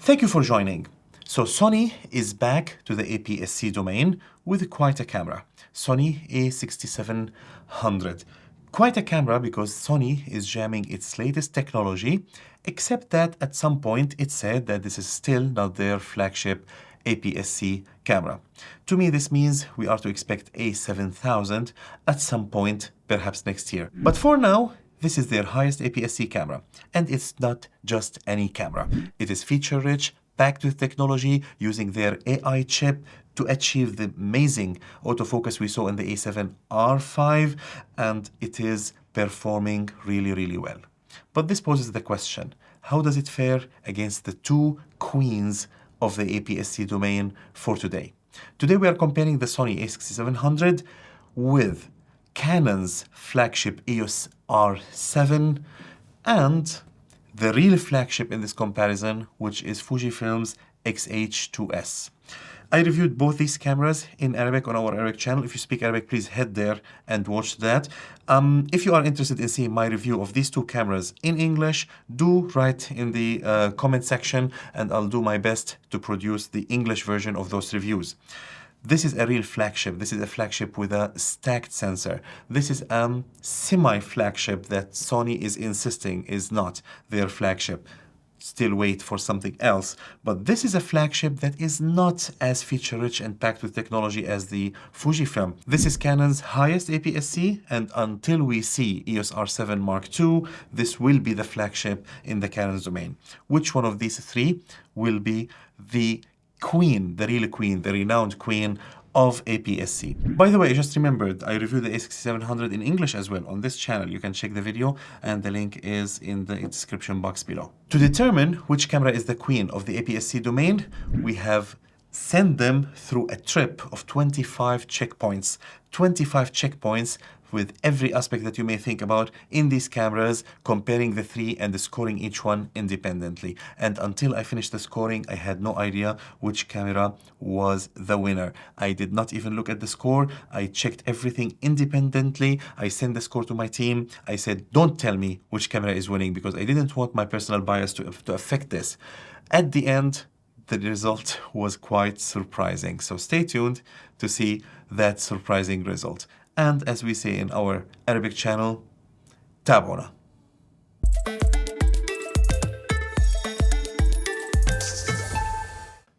Thank you for joining. So Sony is back to the APS-C domain with quite a camera, Sony A6700. Quite a camera because Sony is jamming its latest technology, except that at some point it said that this is still not their flagship APS-C camera. To me, this means we are to expect A7000 at some point, perhaps next year. But for now, this is their highest APS-C camera, and it's not just any camera. It is feature-rich, packed with technology, using their AI chip to achieve the amazing autofocus we saw in the A7 R5, and it is performing really, really well. But this poses the question, how does it fare against the two queens of the APS-C domain for today? Today we are comparing the Sony A6700 with Canon's flagship EOS R7 and the real flagship in this comparison, which is Fujifilm's X-H2S. I reviewed both these cameras in Arabic on our Arabic channel. If you speak Arabic, please head there and watch that. If you are interested in seeing my review of these two cameras in English, do write in the comment section and I'll do my best to produce the English version of those reviews. This is a real flagship. This is a flagship with a stacked sensor. This is a semi-flagship that Sony is insisting is not their flagship. Still wait for something else. But this is a flagship that is not as feature-rich and packed with technology as the Fujifilm. This is Canon's highest APS-C, and until we see EOS R7 Mark II, this will be the flagship in the Canon's domain. Which one of these three will be the queen, the real queen, the renowned queen of APS-C? By the way, I just remembered, I reviewed the A6700 in English as well on this channel. You can check the video and the link is in the description box below. To determine which camera is the queen of the APS-C domain, we have sent them through a trip of 25 checkpoints. 25 checkpoints with every aspect that you may think about in these cameras, comparing the three and scoring each one independently. And until I finished the scoring, I had no idea which camera was the winner. I did not even look at the score. I checked everything independently. I sent the score to my team. I said, don't tell me which camera is winning because I didn't want my personal bias to affect this. At the end, the result was quite surprising. So stay tuned to see that surprising result. And as we say in our Arabic channel, تابعونا.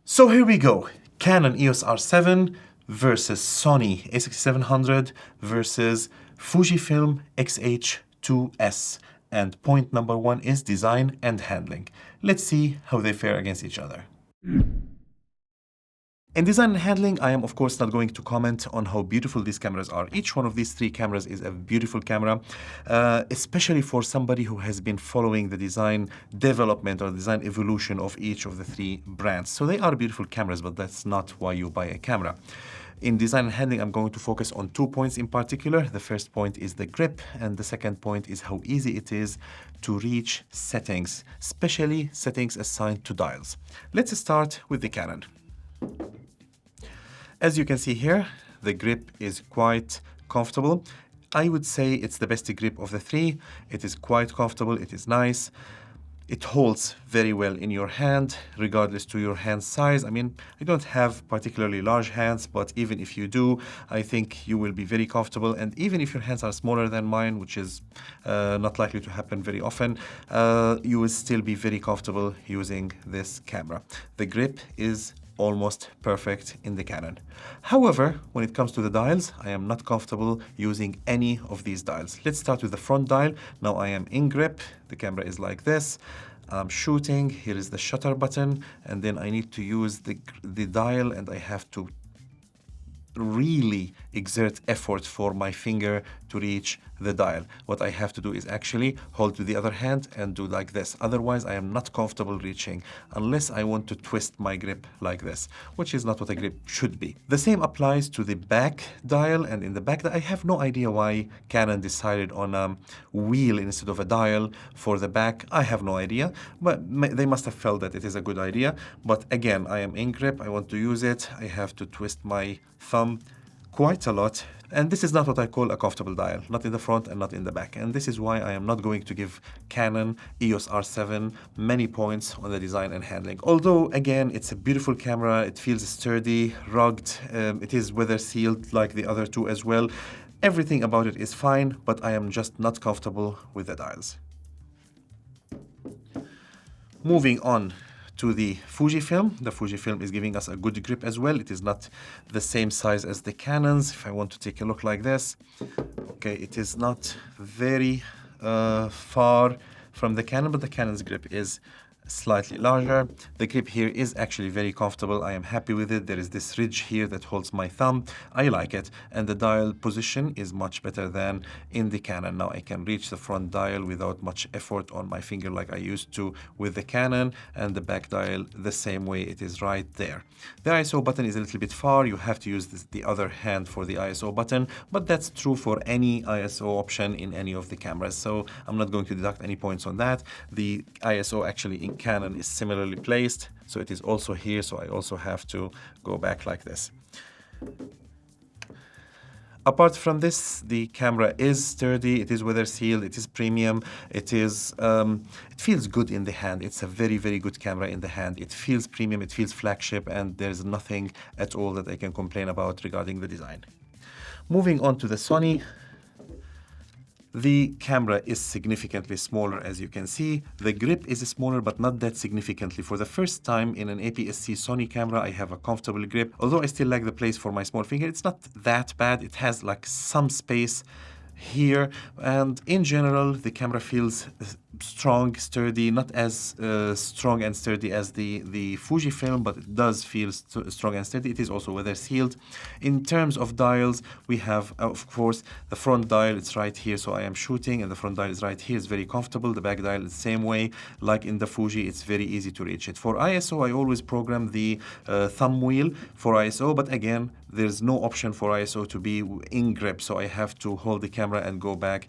So here we go. Canon EOS R7 versus Sony A6700 versus Fujifilm X-H2S. And point number one is design and handling. Let's see how they fare against each other. In design and handling, I am of course not going to comment on how beautiful these cameras are. Each one of these three cameras is a beautiful camera, especially for somebody who has been following the design development or design evolution of each of the three brands. So they are beautiful cameras, but that's not why you buy a camera. In design and handling, I'm going to focus on 2 points in particular. The first point is the grip, and the second point is how easy it is to reach settings, especially settings assigned to dials. Let's start with the Canon. As you can see here, the grip is quite comfortable. I would say it's the best grip of the three. It is quite comfortable, it is nice. It holds very well in your hand, regardless to your hand size. I mean, I don't have particularly large hands, but even if you do, I think you will be very comfortable. And even if your hands are smaller than mine, which is not likely to happen very often, you will still be very comfortable using this camera. The grip is almost perfect in the Canon. However, when it comes to the dials, I am not comfortable using any of these dials. Let's start with the front dial. Now I am in grip. The camera is like this. I'm shooting. Here is the shutter button. And then I need to use the dial, and I have to really exert effort for my finger to reach the dial. What I have to do is actually hold with the other hand and do like this. Otherwise, I am not comfortable reaching unless I want to twist my grip like this, which is not what a grip should be. The same applies to the back dial, and in the back, I have no idea why Canon decided on a wheel instead of a dial for the back. I have no idea, but they must have felt that it is a good idea. But again, I am in grip. I want to use it. I have to twist my thumb quite a lot. And this is not what I call a comfortable dial, not in the front and not in the back. And this is why I am not going to give Canon EOS R7 many points on the design and handling. Although, again, it's a beautiful camera, it feels sturdy, rugged, it is weather sealed like the other two as well. Everything about it is fine, but I am just not comfortable with the dials. Moving on to the Fujifilm. The Fujifilm is giving us a good grip as well. It is not the same size as the Canons. If I want to take a look like this, okay, it is not very far from the Canon, but the Canon's grip is slightly larger. The grip here is actually very comfortable. I am happy with it. There is this ridge here that holds my thumb. I like it. And the dial position is much better than in the Canon. Now I can reach the front dial without much effort on my finger like I used to with the Canon, and the back dial the same way. It is right there. The ISO button is a little bit far. You have to use the other hand for the ISO button, but that's true for any ISO option in any of the cameras. So I'm not going to deduct any points on that. The ISO actually in Canon is similarly placed, so it is also here, so I also have to go back like this. Apart from this, the camera is sturdy, it is weather sealed, it is premium, it feels good in the hand. It's a very, very good camera in the hand. It feels premium, it feels flagship, and there's nothing at all that I can complain about regarding the design. Moving on to the Sony. The camera is significantly smaller, as you can see. The grip is smaller, but not that significantly. For the first time in an APS-C Sony camera, I have a comfortable grip. Although I still lack the place for my small finger, it's not that bad. It has like some space here, and in general the camera feels strong, sturdy, not as strong and sturdy as the Fujifilm, but it does feel strong and sturdy. It is also weather sealed. In terms of dials, we have of course the front dial, it's right here, so I am shooting, and the front dial is right here. It's very comfortable. The back dial is the same way like in the Fuji. It's very easy to reach it. For ISO, I always program the thumb wheel for ISO, but again, there's no option for ISO to be in grip, so I have to hold the camera and go back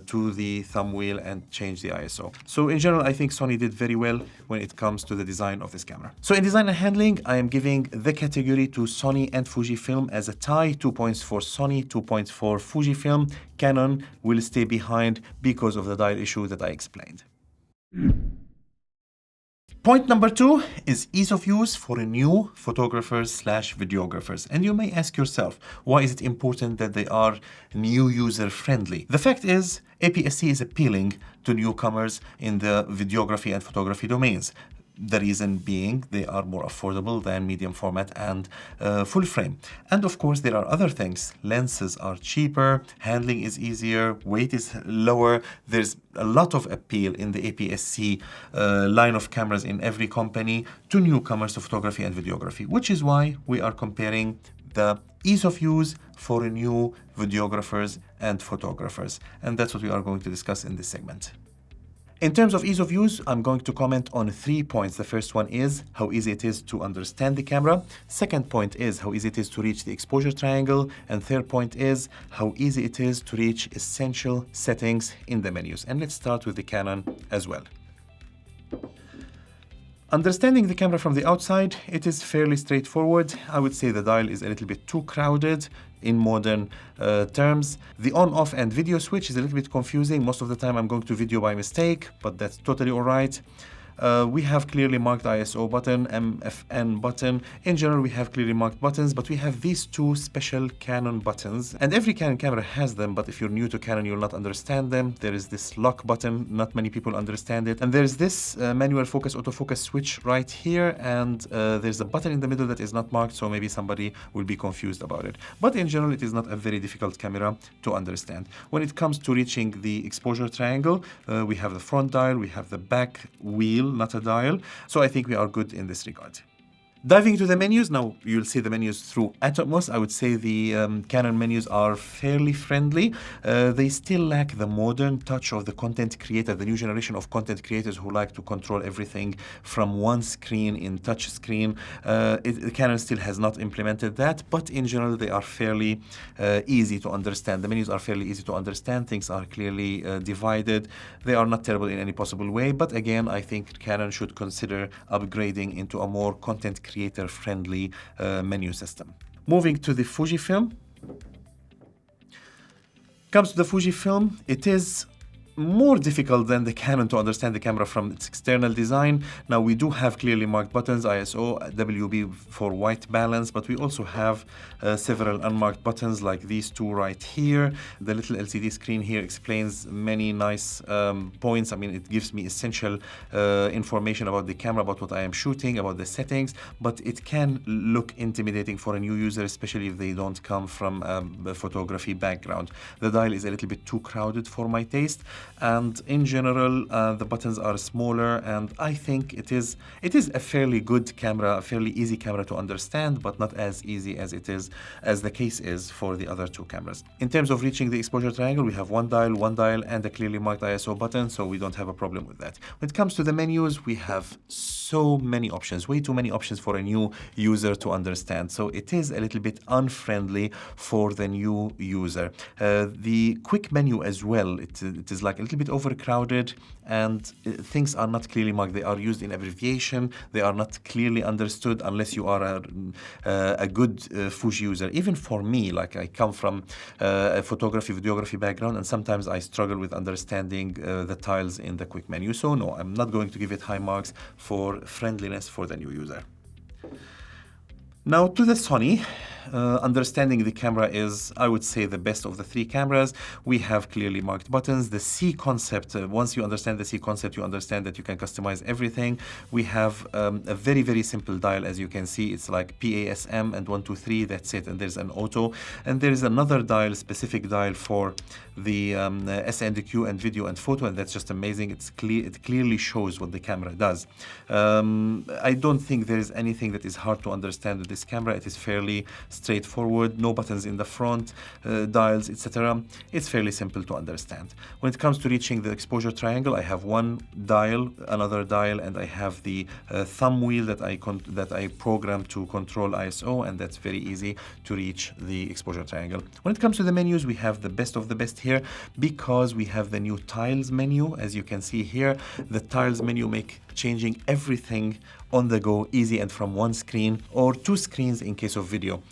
to the thumb wheel and change the ISO. So in general, I think Sony did very well when it comes to the design of this camera. So in design and handling, I am giving the category to Sony and Fujifilm as a tie. 2 points for Sony, 2 points for Fujifilm. Canon will stay behind because of the dial issue that I explained. Point number 2 is ease of use for new photographers/videographers. And you may ask yourself, why is it important that they are new user friendly? The fact is, APS-C is appealing to newcomers in the videography and photography domains. The reason being they are more affordable than medium format and full frame. And of course, there are other things. Lenses are cheaper, handling is easier, weight is lower. There's a lot of appeal in the APS-C line of cameras in every company to newcomers to photography and videography, which is why we are comparing the ease of use for new videographers and photographers. And that's what we are going to discuss in this segment. In terms of ease of use, I'm going to comment on 3 points. The first one is how easy it is to understand the camera. Second point is how easy it is to reach the exposure triangle. And third point is how easy it is to reach essential settings in the menus. And let's start with the Canon as well. Understanding the camera from the outside, it is fairly straightforward. I would say the dial is a little bit too crowded in modern terms. The on-off and video switch is a little bit confusing. Most of the time I'm going to video by mistake, but that's totally all right. We have clearly marked ISO button, MFN button. In general, we have clearly marked buttons, but we have these 2 special Canon buttons. And every Canon camera has them, but if you're new to Canon, you'll not understand them. There is this lock button, not many people understand it. And there's this manual focus, autofocus switch right here. And there's a button in the middle that is not marked, so maybe somebody will be confused about it. But in general, it is not a very difficult camera to understand. When it comes to reaching the exposure triangle, we have the front dial, we have the back wheel, not a dial. So I think we are good in this regard. Diving into the menus, now you'll see the menus through Atomos. I would say the Canon menus are fairly friendly. They still lack the modern touch of the content creator, the new generation of content creators who like to control everything from one screen in touch screen. Canon still has not implemented that, but in general they are fairly easy to understand. The menus are fairly easy to understand. Things are clearly divided. They are not terrible in any possible way, but again, I think Canon should consider upgrading into a more content creator-friendly menu system. Moving to the Fujifilm. Comes to the Fujifilm, it is more difficult than the Canon to understand the camera from its external design. Now we do have clearly marked buttons, ISO, WB for white balance, but we also have several unmarked buttons like these two right here. The little LCD screen here explains many nice points. I mean, it gives me essential information about the camera, about what I am shooting, about the settings, but it can look intimidating for a new user, especially if they don't come from a photography background. The dial is a little bit too crowded for my taste. And in general, the buttons are smaller, and I think it is a fairly good camera, a fairly easy camera to understand, but not as easy as the case is for the other two cameras. In terms of reaching the exposure triangle, we have one dial, and a clearly marked ISO button, so we don't have a problem with that. When it comes to the menus, we have so many options, way too many options for a new user to understand. So it is a little bit unfriendly for the new user. The quick menu as well, it is like a little bit overcrowded, and things are not clearly marked. They are used in abbreviation. They are not clearly understood unless you are a good Fuji user. Even for me, like I come from a photography, videography background, and sometimes I struggle with understanding the tiles in the quick menu. So no, I'm not going to give it high marks for friendliness for the new user. Now to the Sony. Understanding the camera is, I would say, the best of the three cameras. We have clearly marked buttons. The C concept, once you understand the C concept, you understand that you can customize everything. We have a very, very simple dial, as you can see. It's like PASM and 1, 2, 3, that's it. And there's an auto. And there is another dial, specific dial for the SNDQ and video and photo, and that's just amazing. It's clear, it clearly shows what the camera does. I don't think there is anything that is hard to understand with this camera. It is fairly straightforward, no buttons in the front, dials, etc. It's fairly simple to understand. When it comes to reaching the exposure triangle, I have one dial, another dial, and I have the thumb wheel that I program to control ISO, and that's very easy to reach the exposure triangle. When it comes to the menus, we have the best of the best here because we have the new tiles menu. As you can see here, the tiles menu make changing everything on the go easy and from one screen or two screens in case of video.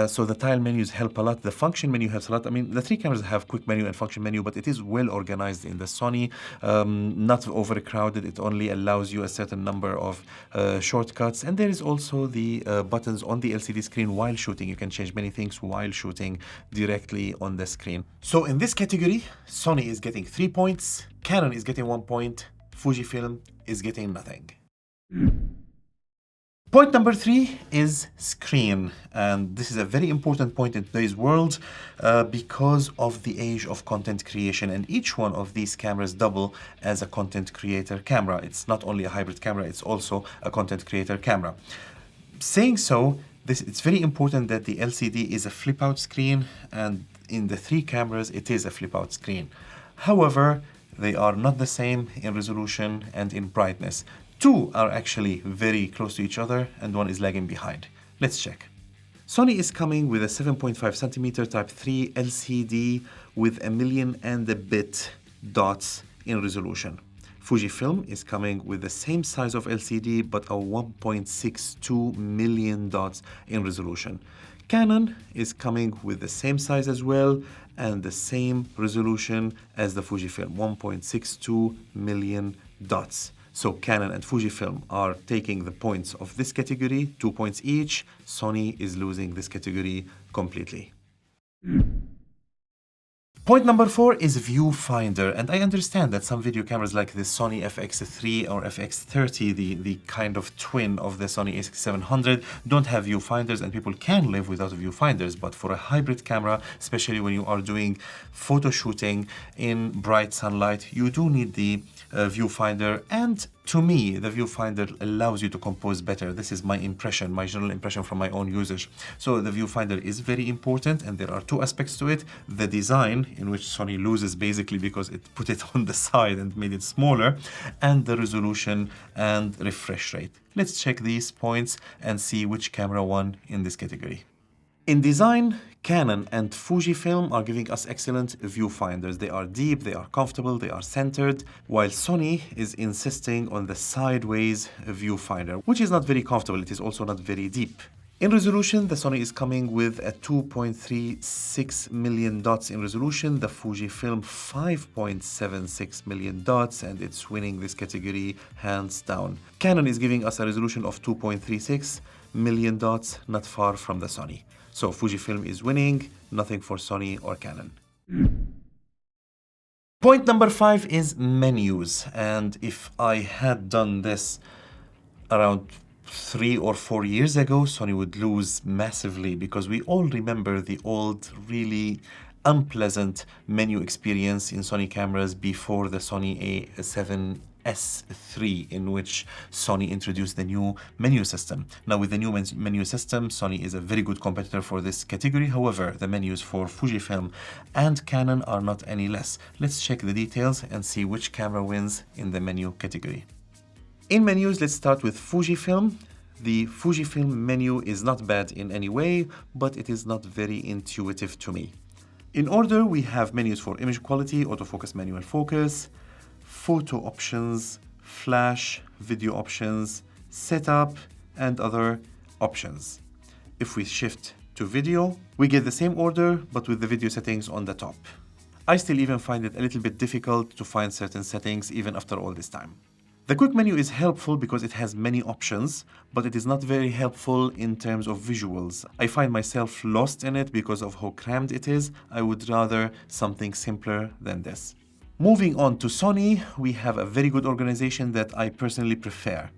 So the tile menus help a lot. The function menu helps a lot. I mean, the three cameras have quick menu and function menu, but it is well organized in the Sony, not overcrowded. It only allows you a certain number of shortcuts. And there is also the buttons on the LCD screen while shooting. You can change many things while shooting directly on the screen. So in this category, Sony is getting 3 points, Canon is getting 1 point, Fujifilm is getting nothing. Point number 3 is screen, and this is a very important point in today's world because of the age of content creation, and each one of these cameras double as a content creator camera. It's not only a hybrid camera, it's also a content creator camera. Saying so, it's very important that the LCD is a flip-out screen, and in the three cameras it is a flip-out screen. However, they are not the same in resolution and in brightness. Two are actually very close to each other and one is lagging behind. Let's check. Sony is coming with a 7.5 centimeter Type 3 LCD with 1 million and a bit dots in resolution. Fujifilm is coming with the same size of LCD but a 1.62 million dots in resolution. Canon is coming with the same size as well and the same resolution as the Fujifilm, 1.62 million dots. So Canon and Fujifilm are taking the points of this category, 2 points each. Sony is losing this category completely. Point number 4 is Viewfinder, and I understand that some video cameras like the Sony FX3 or FX30, the kind of twin of the Sony A6700, don't have viewfinders and people can live without viewfinders, but for a hybrid camera, especially when you are doing photo shooting in bright sunlight, you do need the viewfinder, and to me, the viewfinder allows you to compose better. This is my impression, my general impression from my own usage. So the viewfinder is very important, and there are two aspects to it. The design, in which Sony loses basically because it put it on the side and made it smaller, and the resolution and refresh rate. Let's check these points and see which camera won in this category. In design, Canon and Fujifilm are giving us excellent viewfinders. They are deep, they are comfortable, they are centered, while Sony is insisting on the sideways viewfinder, which is not very comfortable. It is also not very deep. In resolution, the Sony is coming with a 2.36 million dots in resolution, the Fujifilm 5.76 million dots, and it's winning this category hands down. Canon is giving us a resolution of 2.36 million dots, not far from the Sony. So Fujifilm is winning, nothing for Sony or Canon. Point number 5 is menus, and if I had done this around 3 or 4 years ago, Sony would lose massively, because we all remember the old, really unpleasant menu experience in Sony cameras before the Sony A7S III, in which Sony introduced the new menu system. Now, with the new menu system, Sony is a very good competitor for this category. However, the menus for Fujifilm and Canon are not any less. Let's check the details and see which camera wins in the menu category. In menus, let's start with Fujifilm. The Fujifilm menu is not bad in any way, but it is not very intuitive to me. In order, we have menus for image quality, autofocus, manual focus, photo options, flash, video options, setup, and other options. If we shift to video, we get the same order, but with the video settings on the top. I still even find it a little bit difficult to find certain settings even after all this time. The quick menu is helpful because it has many options, but it is not very helpful in terms of visuals. I find myself lost in it because of how crammed it is. I would rather something simpler than this. Moving on to Sony, we have a very good organization that I personally prefer.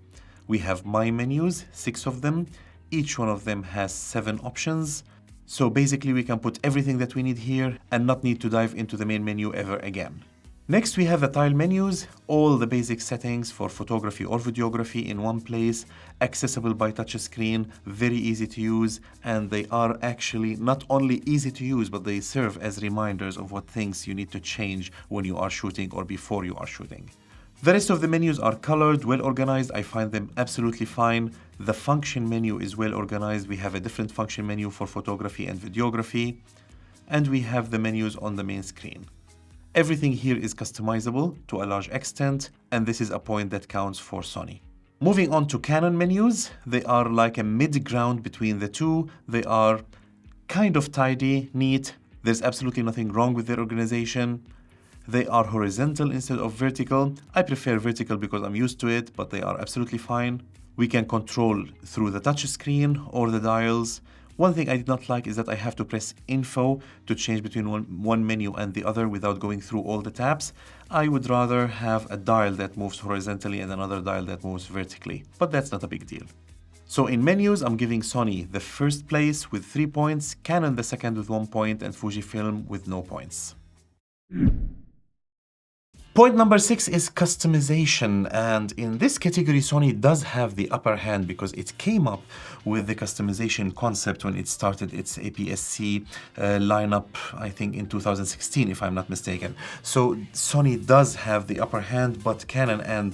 We have My Menus, 6 of them. Each one of them has 7 options. So basically we can put everything that we need here and not need to dive into the main menu ever again. Next, we have the tile menus, all the basic settings for photography or videography in one place, accessible by touch screen, very easy to use, and they are actually not only easy to use, but they serve as reminders of what things you need to change when you are shooting or before you are shooting. The rest of the menus are colored, well organized. I find them absolutely fine. The function menu is well organized. We have a different function menu for photography and videography, and we have the menus on the main screen. Everything here is customizable to a large extent, and this is a point that counts for Sony. Moving on to Canon menus, they are like a mid-ground between the two. They are kind of tidy, neat. There's absolutely nothing wrong with their organization. They are horizontal instead of vertical. I prefer vertical because I'm used to it, but they are absolutely fine. We can control through the touch screen or the dials. One thing I did not like is that I have to press info to change between one menu and the other without going through all the tabs. I would rather have a dial that moves horizontally and another dial that moves vertically, but that's not a big deal. So in menus, I'm giving Sony the first place with 3 points, Canon the second with 1 point, and Fujifilm with no points. Point number 6 is customization, and in this category Sony does have the upper hand because it came up with the customization concept when it started its APS-C lineup, I think in 2016 if I'm not mistaken. So Sony does have the upper hand, but Canon and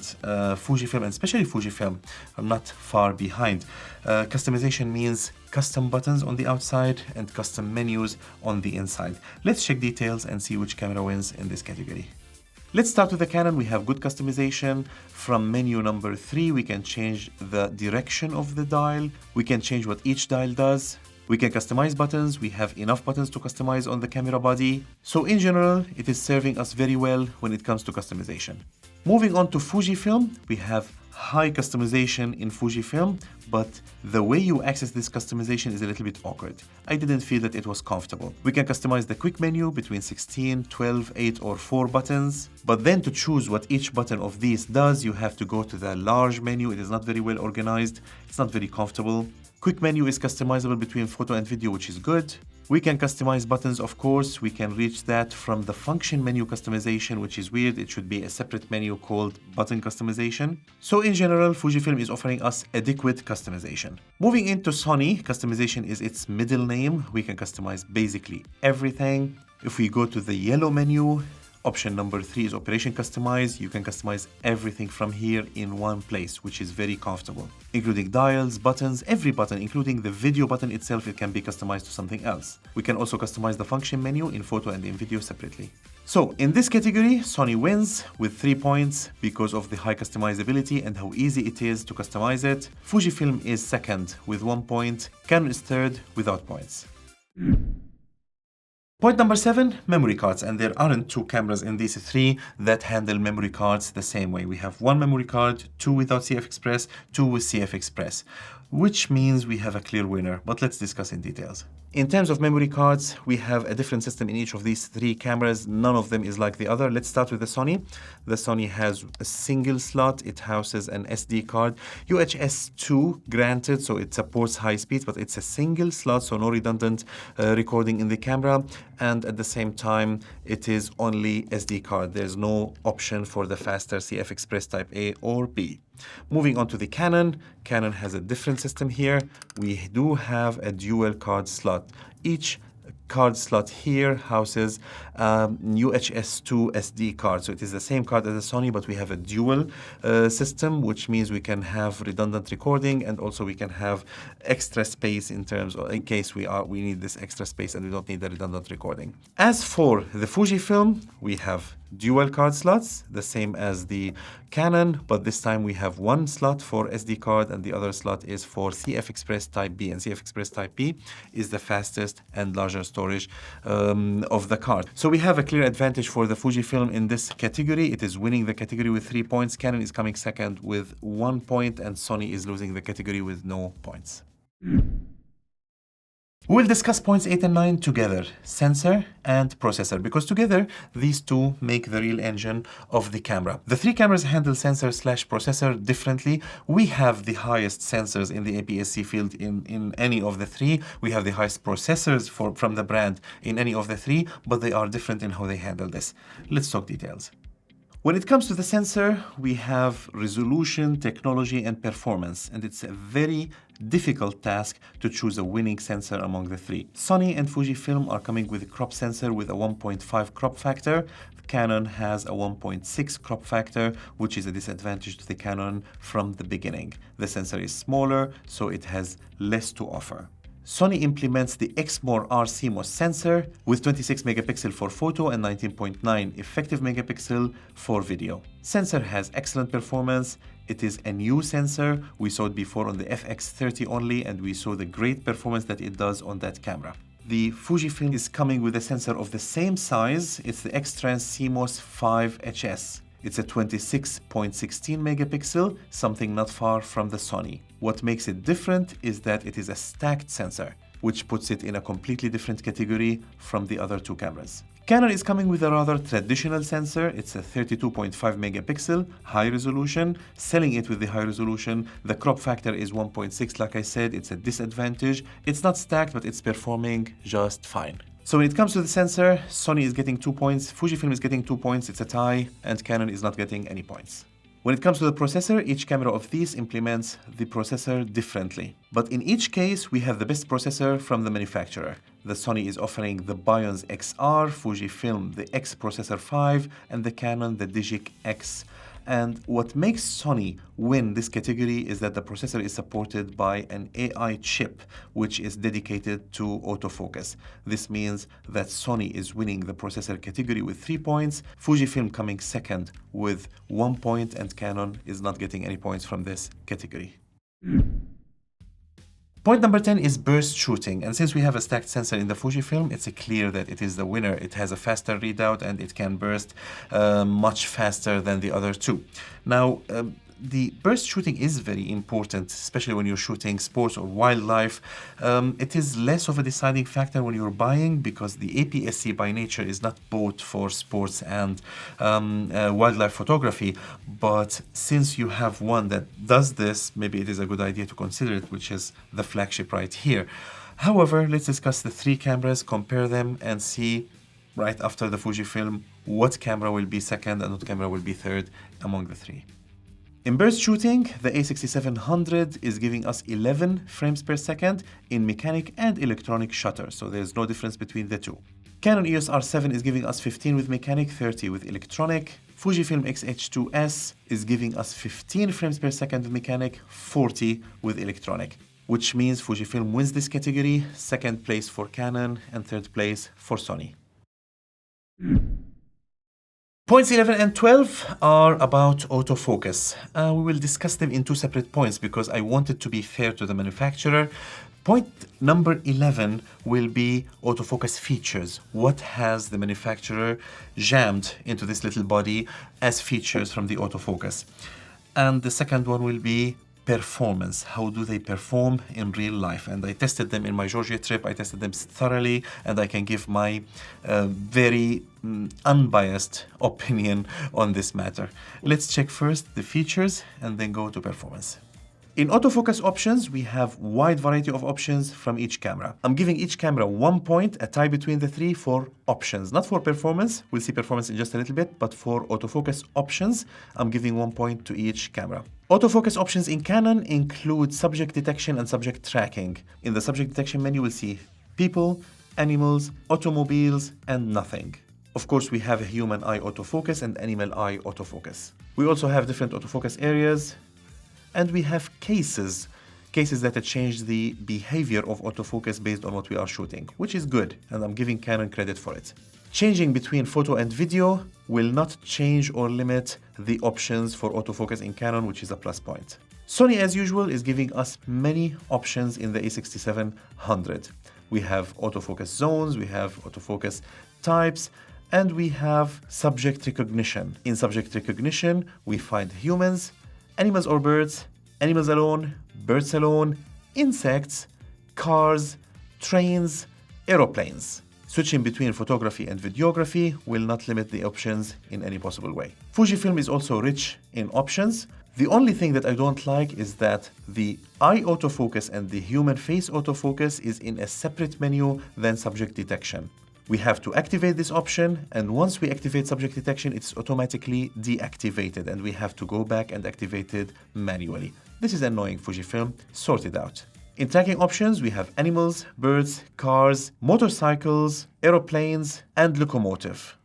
Fujifilm, and especially Fujifilm, are not far behind. Customization means custom buttons on the outside and custom menus on the inside. Let's check details and see which camera wins in this category. Let's start with the Canon. We have good customization. From menu number 3, we can change the direction of the dial. We can change what each dial does. We can customize buttons. We have enough buttons to customize on the camera body. So in general, it is serving us very well when it comes to customization. Moving on to Fujifilm, we have high customization in Fujifilm, but the way you access this customization is a little bit awkward. I didn't feel that it was comfortable. We can customize the quick menu between 16, 12, 8 or 4 buttons, but then to choose what each button of these does, you have to go to the large menu. It is not very well organized. It's not very comfortable. Quick menu is customizable between photo and video, which is good. We can customize buttons, of course. We can reach that from the function menu customization, which is weird. It should be a separate menu called button customization. So in general, Fujifilm is offering us adequate customization. Moving into Sony, customization is its middle name. We can customize basically everything. If we go to the yellow menu, option number 3 is Operation Customize. You can customize everything from here in one place, which is very comfortable, including dials, buttons, every button, including the video button itself. It can be customized to something else. We can also customize the function menu in photo and in video separately. So in this category, Sony wins with 3 points because of the high customizability and how easy it is to customize it. Fujifilm is second with 1 point. Canon is third without points. Point number 7, memory cards, and there aren't two cameras in these three that handle memory cards the same way. We have one memory card, two without CF Express, two with CF Express, which means we have a clear winner, but let's discuss in details. In terms of memory cards, we have a different system in each of these three cameras. None of them is like the other. Let's start with the Sony. The Sony has a single slot. It houses an SD card. UHS-2 granted, so it supports high speeds, but it's a single slot, so no redundant recording in the camera. And at the same time, it is only SD card. There's no option for the faster CF Express Type A or B. Moving on to the Canon. Canon has a different system here. We do have a dual card slot. Each card slot here houses UHS-2 SD card. So it is the same card as the Sony, but we have a dual system, which means we can have redundant recording, and also we can have extra space in terms of, in case we need this extra space and we don't need the redundant recording. As for the Fujifilm, we have dual card slots, the same as the Canon, but this time we have one slot for SD card and the other slot is for CF Express Type B, and CF Express Type B is the fastest and larger storage of the card. So we have a clear advantage for the Fujifilm in this category. It is winning the category with 3 points. Canon is coming second with 1 point, and Sony is losing the category with no points. We'll discuss points 8 and 9 together, sensor and processor, because together these two make the real engine of the camera. The three cameras handle sensor/processor differently. We have the highest sensors in the APS-C field in any of the three. We have the highest processors from the brand in any of the three, but they are different in how they handle this. Let's talk details. When it comes to the sensor, we have resolution, technology, and performance, and it's a very difficult task to choose a winning sensor among the three. Sony and Fujifilm are coming with a crop sensor with a 1.5 crop factor. Canon has a 1.6 crop factor, which is a disadvantage to the Canon from the beginning. The sensor is smaller, so it has less to offer. Sony implements the X-R CMOS sensor with 26 megapixel for photo and 19.9 effective megapixel for video. Sensor has excellent performance. It is a new sensor. We saw it before on the FX30 only, and we saw the great performance that it does on that camera. The Fujifilm is coming with a sensor of the same size. It's the X-Trans CMOS 5HS. It's a 26.16 megapixel, something not far from the Sony. What makes it different is that it is a stacked sensor, which puts it in a completely different category from the other two cameras. Canon is coming with a rather traditional sensor. It's a 32.5 megapixel, high resolution. Selling it with the high resolution, the crop factor is 1.6. Like I said, it's a disadvantage. It's not stacked, but it's performing just fine. So when it comes to the sensor, Sony is getting 2 points, Fujifilm is getting 2 points, it's a tie, and Canon is not getting any points. When it comes to the processor, each camera of these implements the processor differently. But in each case, we have the best processor from the manufacturer. The Sony is offering the Bionz XR, Fujifilm the X Processor 5, and the Canon the Digic X. And what makes Sony win this category is that the processor is supported by an AI chip, which is dedicated to autofocus. This means that Sony is winning the processor category with 3 points, Fujifilm coming second with 1 point, and Canon is not getting any points from this category. Point number 10 is burst shooting, and since we have a stacked sensor in the Fujifilm, it's clear that it is the winner. It has a faster readout and it can burst much faster than the other two. Now, the burst shooting is very important, especially when you're shooting sports or wildlife. It is less of a deciding factor when you're buying, because the APS-C by nature is not bought for sports and wildlife photography. But since you have one that does this, maybe it is a good idea to consider it, which is the flagship right here. However, let's discuss the three cameras, compare them, and see right after the Fujifilm what camera will be second and what camera will be third among the three. In burst shooting, the A6700 is giving us 11 frames per second in mechanic and electronic shutter, so there's no difference between the two. Canon EOS R7 is giving us 15 with mechanic, 30 with electronic. Fujifilm X-H2S is giving us 15 frames per second with mechanic, 40 with electronic, which means Fujifilm wins this category, second place for Canon and third place for Sony. Points 11 and 12 are about autofocus. We will discuss them in two separate points because I wanted to be fair to the manufacturer. Point number 11 will be autofocus features. What has the manufacturer jammed into this little body as features from the autofocus? And the second one will be performance. How do they perform in real life? And I tested them in my Georgia trip. I tested them thoroughly, and I can give my very unbiased opinion on this matter. Let's check first the features and then go to performance. In autofocus options, we have wide variety of options from each camera. I'm giving each camera 1 point, a tie between the three for options, not for performance. We'll see performance in just a little bit, but for autofocus options, I'm giving 1 point to each camera. Autofocus options in Canon include subject detection and subject tracking. In the subject detection menu, we'll see people, animals, automobiles, and nothing. Of course, we have a human eye autofocus and animal eye autofocus. We also have different autofocus areas, and we have cases that change the behavior of autofocus based on what we are shooting, which is good, and I'm giving Canon credit for it. Changing between photo and video will not change or limit the options for autofocus in Canon, which is a plus point. Sony, as usual, is giving us many options in the A6700. We have autofocus zones, we have autofocus types, and we have subject recognition. In subject recognition, we find humans, animals or birds, animals alone, birds alone, insects, cars, trains, aeroplanes. Switching between photography and videography will not limit the options in any possible way. Fujifilm is also rich in options. The only thing that I don't like is that the eye autofocus and the human face autofocus is in a separate menu than subject detection. We have to activate this option, and once we activate subject detection, it's automatically deactivated, and we have to go back and activate it manually. This is annoying, Fujifilm. Sort it out. In tracking options, we have animals, birds, cars, motorcycles, aeroplanes, and locomotive.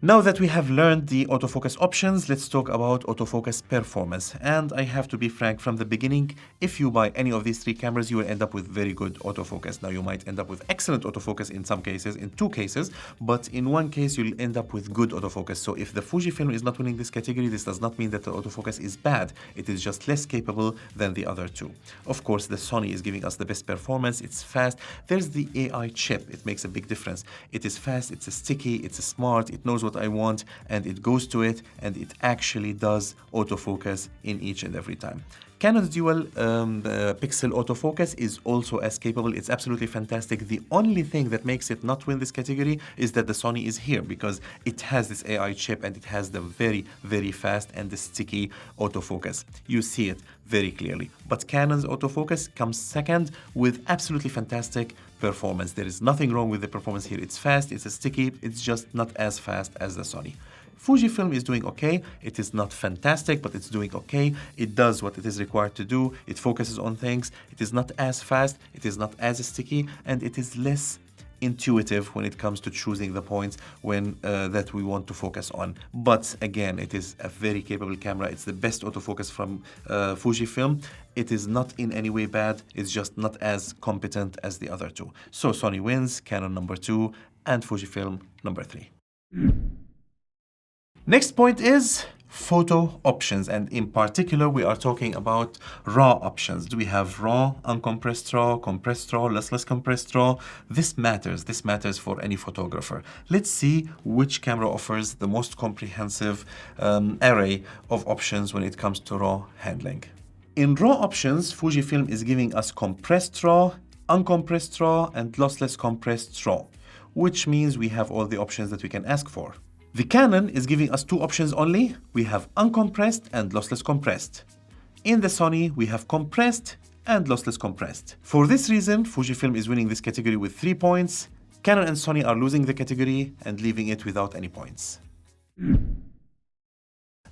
Now that we have learned the autofocus options, let's talk about autofocus performance. And I have to be frank from the beginning, if you buy any of these three cameras, you will end up with very good autofocus. Now, you might end up with excellent autofocus in some cases, in two cases, but in one case, you'll end up with good autofocus. So if the Fujifilm is not winning this category, this does not mean that the autofocus is bad. It is just less capable than the other two. Of course, the Sony is giving us the best performance. It's fast. There's the AI chip. It makes a big difference. It is fast, it's sticky, it's smart, it knows what I want, and it goes to it, and it actually does autofocus in each and every time. Canon's dual pixel autofocus is also as capable. It's absolutely fantastic. The only thing that makes it not win this category is that the Sony is here, because it has this AI chip and it has the very, very fast and the sticky autofocus. You see it very clearly. But Canon's autofocus comes second with absolutely fantastic performance. There is nothing wrong with the performance here. It's fast, it's sticky, it's just not as fast as the Sony. Fujifilm is doing okay. It is not fantastic, but it's doing okay. It does what it is required to do. It focuses on things. It is not as fast, it is not as sticky, and it is less intuitive when it comes to choosing the points when that we want to focus on. But again, it is a very capable camera. It's the best autofocus from Fujifilm. It is not in any way bad. It's just not as competent as the other two. So Sony wins, Canon number 2, and Fujifilm number 3. Next point is photo options, and in particular we are talking about RAW options. Do we have RAW, uncompressed RAW, compressed RAW, lossless compressed RAW? This matters for any photographer. Let's see which camera offers the most comprehensive array of options when it comes to RAW handling. In RAW options, Fujifilm is giving us compressed RAW, uncompressed RAW, and lossless compressed RAW, which means we have all the options that we can ask for. The Canon is giving us two options only. We have uncompressed and lossless compressed. In the Sony, we have compressed and lossless compressed. For this reason, Fujifilm is winning this category with 3 points. Canon and Sony are losing the category and leaving it without any points.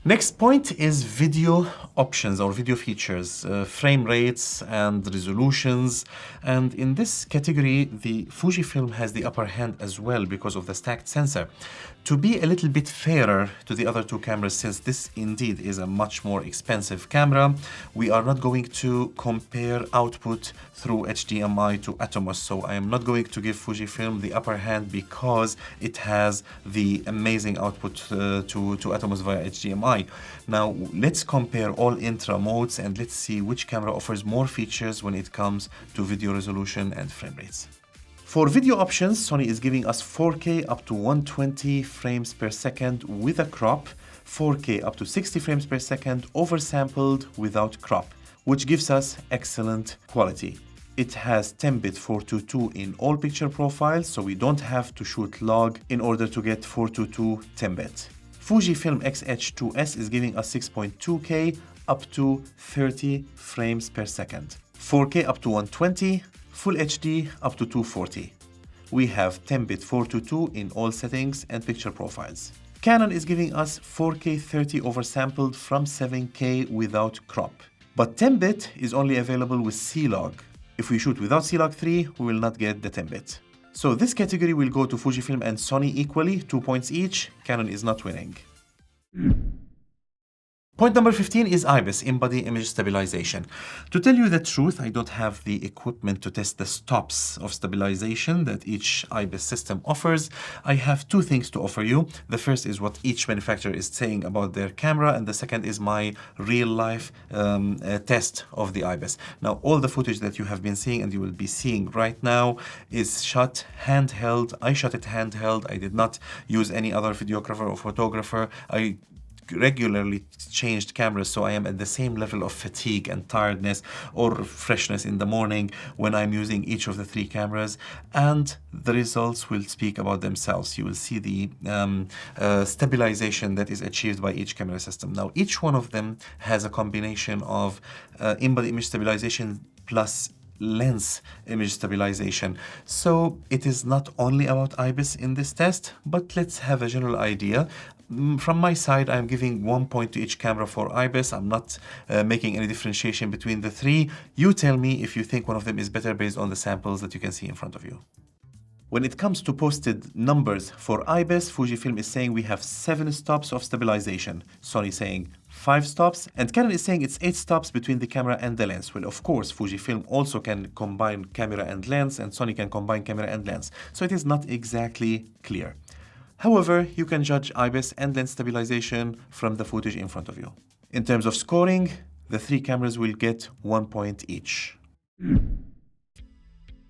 Next point is video options or video features, frame rates and resolutions. And in this category, the Fujifilm has the upper hand as well because of the stacked sensor. To be a little bit fairer to the other two cameras, since this indeed is a much more expensive camera, we are not going to compare output through HDMI to Atomos. So I am not going to give Fujifilm the upper hand because it has the amazing output to Atomos via HDMI. Now let's compare all intra modes and let's see which camera offers more features when it comes to video resolution and frame rates. For video options, Sony is giving us 4K up to 120 frames per second with a crop, 4K up to 60 frames per second oversampled without crop, which gives us excellent quality. It has 10-bit 422 in all picture profiles, so we don't have to shoot log in order to get 422 10-bit. Fujifilm X-H2S is giving us 6.2K up to 30 frames per second, 4K up to 120, Full HD up to 240. We have 10-bit 422 in all settings and picture profiles. Canon is giving us 4K 30 oversampled from 7K without crop. But 10-bit is only available with C-Log. If we shoot without C-Log 3, we will not get the 10-bit. So this category will go to Fujifilm and Sony equally, 2 points each. Canon is not winning. Point number 15 is IBIS, in-body image stabilization. To tell you the truth, I don't have the equipment to test the stops of stabilization that each IBIS system offers. I have two things to offer you. The first is what each manufacturer is saying about their camera, and the second is my real-life test of the IBIS. Now, all the footage that you have been seeing and you will be seeing right now is shot handheld. I shot it handheld. I did not use any other videographer or photographer. I regularly changed cameras, so I am at the same level of fatigue and tiredness or freshness in the morning when I'm using each of the three cameras, and the results will speak about themselves. You will see the stabilization that is achieved by each camera system. Now, each one of them has a combination of in-body image stabilization plus lens image stabilization. So it is not only about IBIS in this test, but let's have a general idea. From my side, I'm giving 1 point to each camera for IBIS. I'm not making any differentiation between the three. You tell me if you think one of them is better based on the samples that you can see in front of you. When it comes to posted numbers for IBIS, Fujifilm is saying we have 7 stops of stabilization. Sony saying 5 stops, and Canon is saying it's 8 stops between the camera and the lens. Well, of course, Fujifilm also can combine camera and lens, and Sony can combine camera and lens. So it is not exactly clear. However, you can judge IBIS and lens stabilization from the footage in front of you. In terms of scoring, the three cameras will get 1 point each.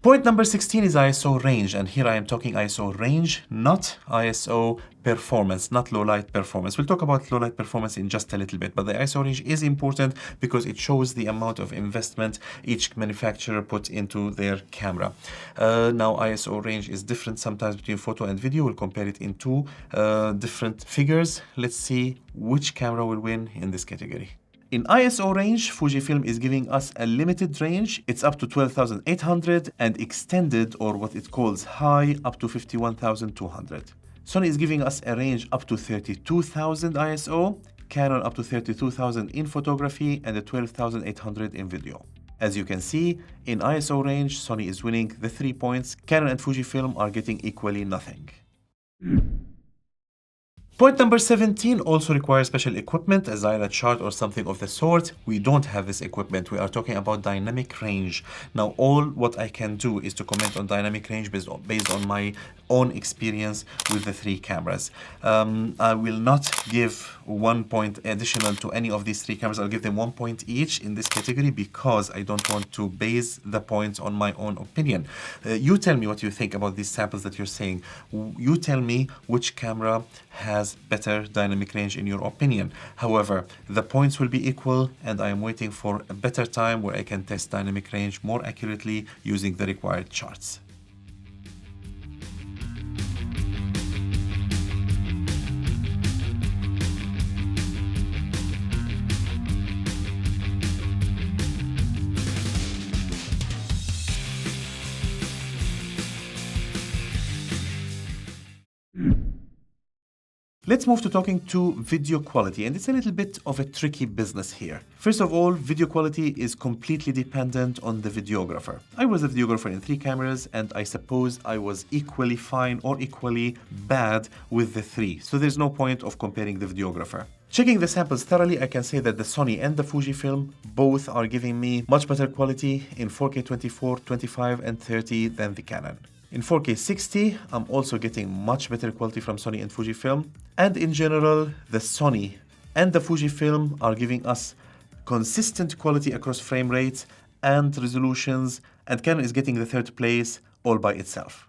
Point number 16 is ISO range, and here I am talking ISO range, not ISO performance, not low light performance. We'll talk about low light performance in just a little bit, but the ISO range is important because it shows the amount of investment each manufacturer put into their camera. Now, ISO range is different sometimes between photo and video. We'll compare it in two different figures. Let's see which camera will win in this category. In ISO range, Fujifilm is giving us a limited range. It's up to 12,800 and extended, or what it calls high, up to 51,200. Sony is giving us a range up to 32,000 ISO, Canon up to 32,000 in photography, and a 12,800 in video. As you can see, in ISO range, Sony is winning the 3 points. Canon and Fujifilm are getting equally nothing. Point number 17 also requires special equipment, a Zyla chart or something of the sort. We don't have this equipment. We are talking about dynamic range. Now, all what I can do is to comment on dynamic range based on my own experience with the three cameras. I will not give 1 point additional to any of these three cameras. I'll give them 1 point each in this category because I don't want to base the points on my own opinion. You tell me what you think about these samples that you're saying. You tell me which camera has better dynamic range in your opinion. However, the points will be equal, and I am waiting for a better time where I can test dynamic range more accurately using the required charts. Let's move to talking to video quality, and it's a little bit of a tricky business here. First of all, video quality is completely dependent on the videographer. I was a videographer in 3 cameras, and I suppose I was equally fine or equally bad with the 3, so there's no point of comparing the videographer. Checking the samples thoroughly, I can say that the Sony and the Fujifilm both are giving me much better quality in 4K 24, 25, and 30 than the Canon. In 4K 60, I'm also getting much better quality from Sony and Fujifilm. And in general, the Sony and the Fujifilm are giving us consistent quality across frame rates and resolutions, and Canon is getting the 3rd place all by itself.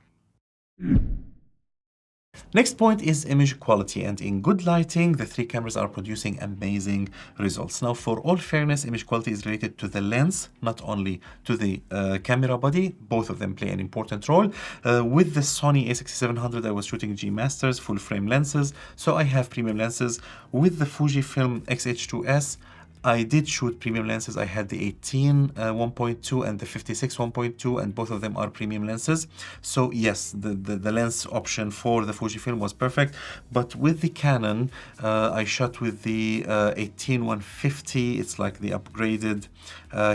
Next point is image quality, and in good lighting, the 3 cameras are producing amazing results. Now, for all fairness, image quality is related to the lens, not only to the camera body. Both of them play an important role. With the Sony A6700, I was shooting G Masters, full frame lenses, so I have premium lenses. With the Fujifilm X-H2S, I did shoot premium lenses. I had the 18 1.2 and the 56 1.2, and both of them are premium lenses. So yes, the lens option for the Fujifilm was perfect. But with the Canon, I shot with the 18 150. It's like the upgraded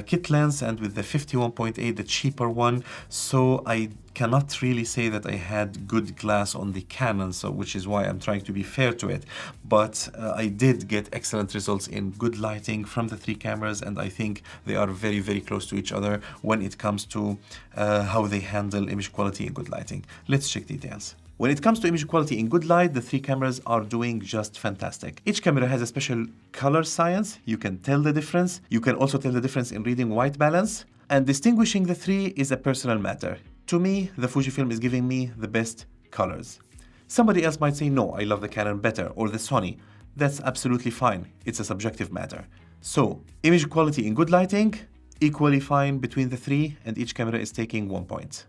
kit lens, and with the 50 1.8, the cheaper one. So I cannot really say that I had good glass on the Canon, so which is why I'm trying to be fair to it. But I did get excellent results in good lighting from the 3 cameras, and I think they are very, very close to each other when it comes to how they handle image quality in good lighting. Let's check details. When it comes to image quality in good light, the 3 cameras are doing just fantastic. Each camera has a special color science. You can tell the difference. You can also tell the difference in reading white balance. And distinguishing the 3 is a personal matter. To me, the Fujifilm is giving me the best colors. Somebody else might say, no, I love the Canon better, or the Sony. That's absolutely fine. It's a subjective matter. So, image quality in good lighting, equally fine between the 3, and each camera is taking 1 point.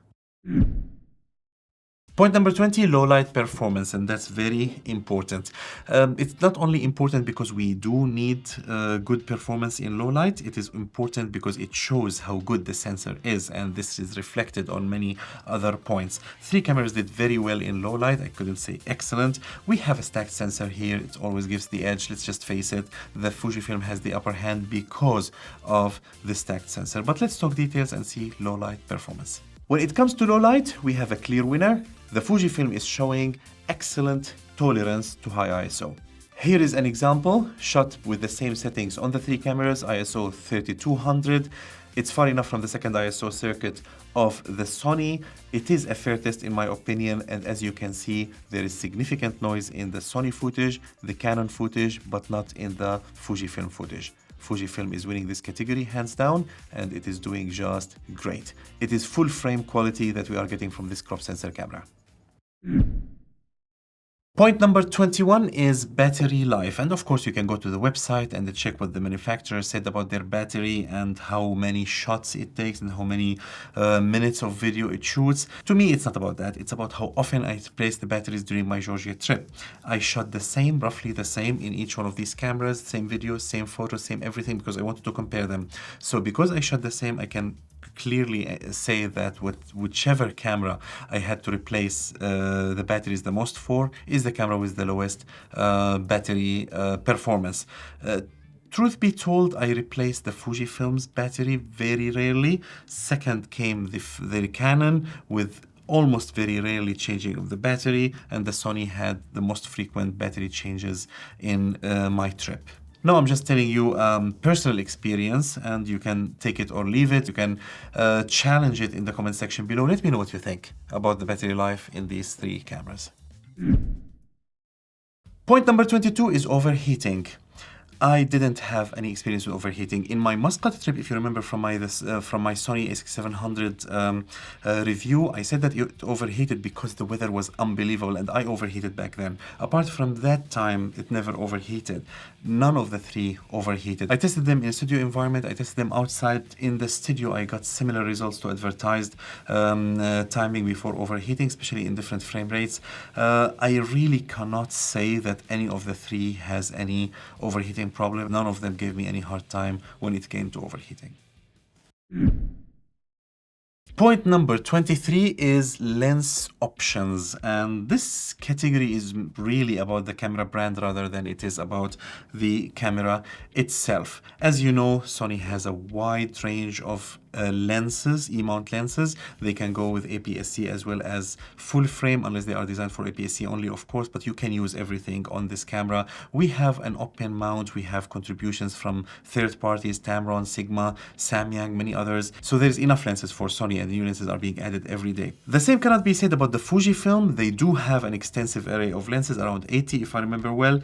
Point number 20, low light performance, and that's very important. It's not only important because we do need good performance in low light, it is important because it shows how good the sensor is, and this is reflected on many other points. 3 cameras did very well in low light. I couldn't say excellent. We have a stacked sensor here. It always gives the edge. Let's just face it. The Fujifilm has the upper hand because of the stacked sensor. But let's talk details and see low light performance. When it comes to low light, we have a clear winner. The Fujifilm is showing excellent tolerance to high ISO. Here is an example shot with the same settings on the 3 cameras, ISO 3200. It's far enough from the second ISO circuit of the Sony. It is a fair test in my opinion, and as you can see, there is significant noise in the Sony footage, the Canon footage, but not in the Fujifilm footage. Fujifilm is winning this category hands down, and it is doing just great. It is full frame quality that we are getting from this crop sensor camera. Point number 21 is battery life, and of course you can go to the website and check what the manufacturer said about their battery and how many shots it takes and how many minutes of video it shoots. To me, it's not about that. It's about how often I place the batteries during my Georgia trip. I shot the same, roughly the same in each one of these cameras, same videos, same photos, same everything, because I wanted to compare them. So because I shot the same, I can clearly say that with whichever camera I had to replace the batteries the most for is the camera with the lowest battery performance. Truth be told, I replaced the Fujifilm's battery very rarely. Second came the Canon with almost very rarely changing of the battery, and the Sony had the most frequent battery changes in my trip. No, I'm just telling you personal experience, and you can take it or leave it. You can challenge it in the comment section below. Let me know what you think about the battery life in these 3 cameras. Point number 22 is overheating. I didn't have any experience with overheating. In my Muscat trip, if you remember from my Sony A6700 review, I said that it overheated because the weather was unbelievable, and I overheated back then. Apart from that time, it never overheated. None of the 3 overheated. I tested them in a studio environment. I tested them outside. In the studio, I got similar results to advertised timing before overheating, especially in different frame rates. I really cannot say that any of the 3 has any overheating problem. None of them gave me any hard time when it came to overheating. Point number 23 is lens options, and this category is really about the camera brand rather than it is about the camera itself. As you know, Sony has a wide range of lenses, E-mount lenses. They can go with APS-C as well as full frame, unless they are designed for APS-C only, of course, but you can use everything on this camera. We have an open mount, we have contributions from third parties, Tamron, Sigma, Samyang, many others. So there's enough lenses for Sony, and new lenses are being added every day. The same cannot be said about the Fujifilm. They do have an extensive array of lenses, around 80 if I remember well.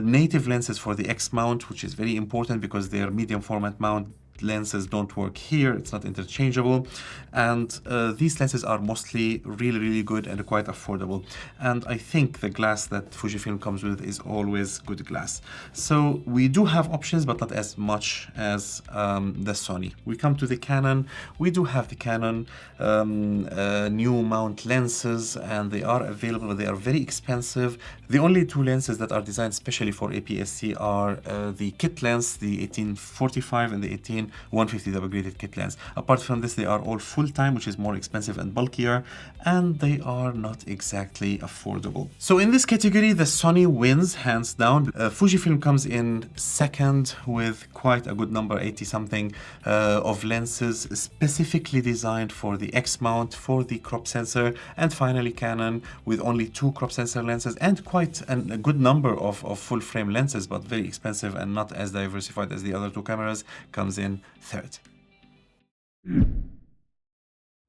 Native lenses for the X mount, which is very important because their medium format mount lenses don't work here, it's not interchangeable, and these lenses are mostly really good and quite affordable, and I think the glass that Fujifilm comes with is always good glass. So we do have options, but not as much as the Sony. We come to the Canon. We do have the Canon new mount lenses, and they are available, but they are very expensive. The only two lenses that are designed specially for APS-C are the kit lens, the 1845 and the 150 double graded kit lens. Apart from this, they are all full-time, which is more expensive and bulkier, and they are not exactly affordable. So in this category, the Sony wins hands down. Fujifilm comes in second with quite a good number, 80 something of lenses specifically designed for the X mount, for the crop sensor, and finally Canon with only 2 crop sensor lenses and quite a good number of full frame lenses, but very expensive and not as diversified as the other 2 cameras, comes in third.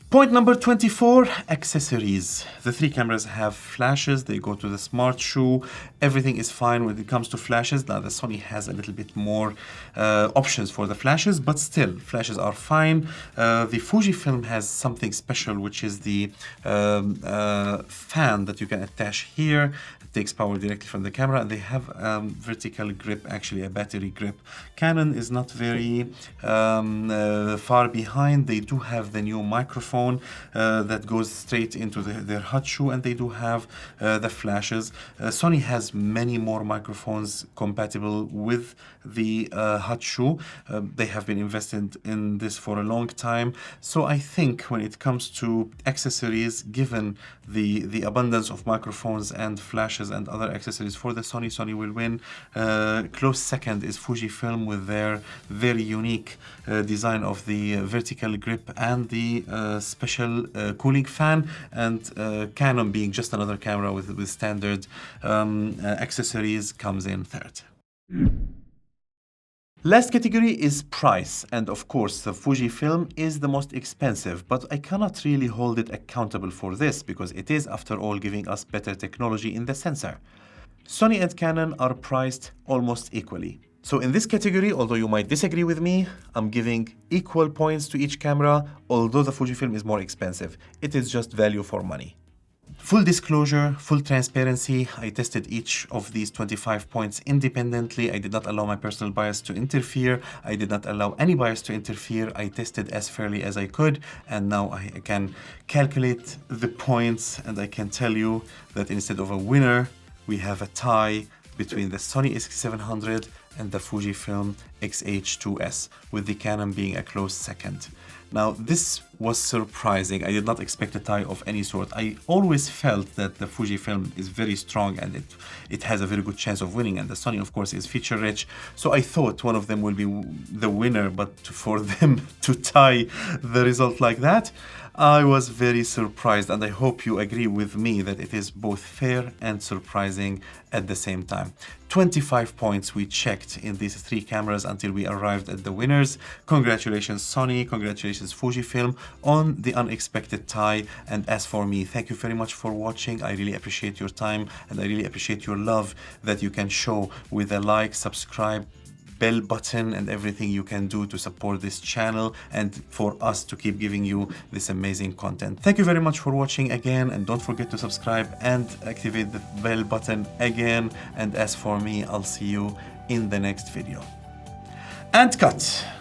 Point number 24, accessories. The 3 cameras have flashes. They go to the smart shoe. Everything is fine when it comes to flashes. Now the Sony has a little bit more options for the flashes, but still flashes are fine. The Fujifilm has something special, which is the fan that you can attach here. It takes power directly from the camera. They have vertical grip, actually a battery grip. Canon is not very far behind. They do have the new microphone that goes straight into their hot shoe, and they do have the flashes. Sony has many more microphones compatible with the hot shoe. They have been invested in this for a long time. So I think when it comes to accessories, given the abundance of microphones and flashes and other accessories for the Sony will win. Close second is Fujifilm with their very unique design of the vertical grip and the special cooling fan, and Canon, being just another camera with standard accessories, comes in third. Last category is price, and of course the Fujifilm is the most expensive, but I cannot really hold it accountable for this because it is, after all, giving us better technology in the sensor. Sony and Canon are priced almost equally. So in this category, although you might disagree with me, I'm giving equal points to each camera, although the Fujifilm is more expensive. It is just value for money. Full disclosure, full transparency, I tested each of these 25 points independently. I did not allow my personal bias to interfere. I did not allow any bias to interfere. I tested as fairly as I could, and now I can calculate the points, and I can tell you that instead of a winner, we have a tie between the Sony A6700 and the Fujifilm X-H2S, with the Canon being a close second. Now, this was surprising. I did not expect a tie of any sort. I always felt that the Fujifilm is very strong and it has a very good chance of winning, and the Sony, of course, is feature-rich. So I thought one of them will be the winner, but for them to tie the result like that, I was very surprised, and I hope you agree with me that it is both fair and surprising at the same time. 25 points we checked in these 3 cameras until we arrived at the winners. Congratulations Sony, congratulations Fujifilm on the unexpected tie. And as for me, thank you very much for watching. I really appreciate your time, and I really appreciate your love that you can show with a like, subscribe, bell button, and everything you can do to support this channel and for us to keep giving you this amazing content. Thank you very much for watching again, and don't forget to subscribe and activate the bell button again. And as for me, I'll see you in the next video. And cut!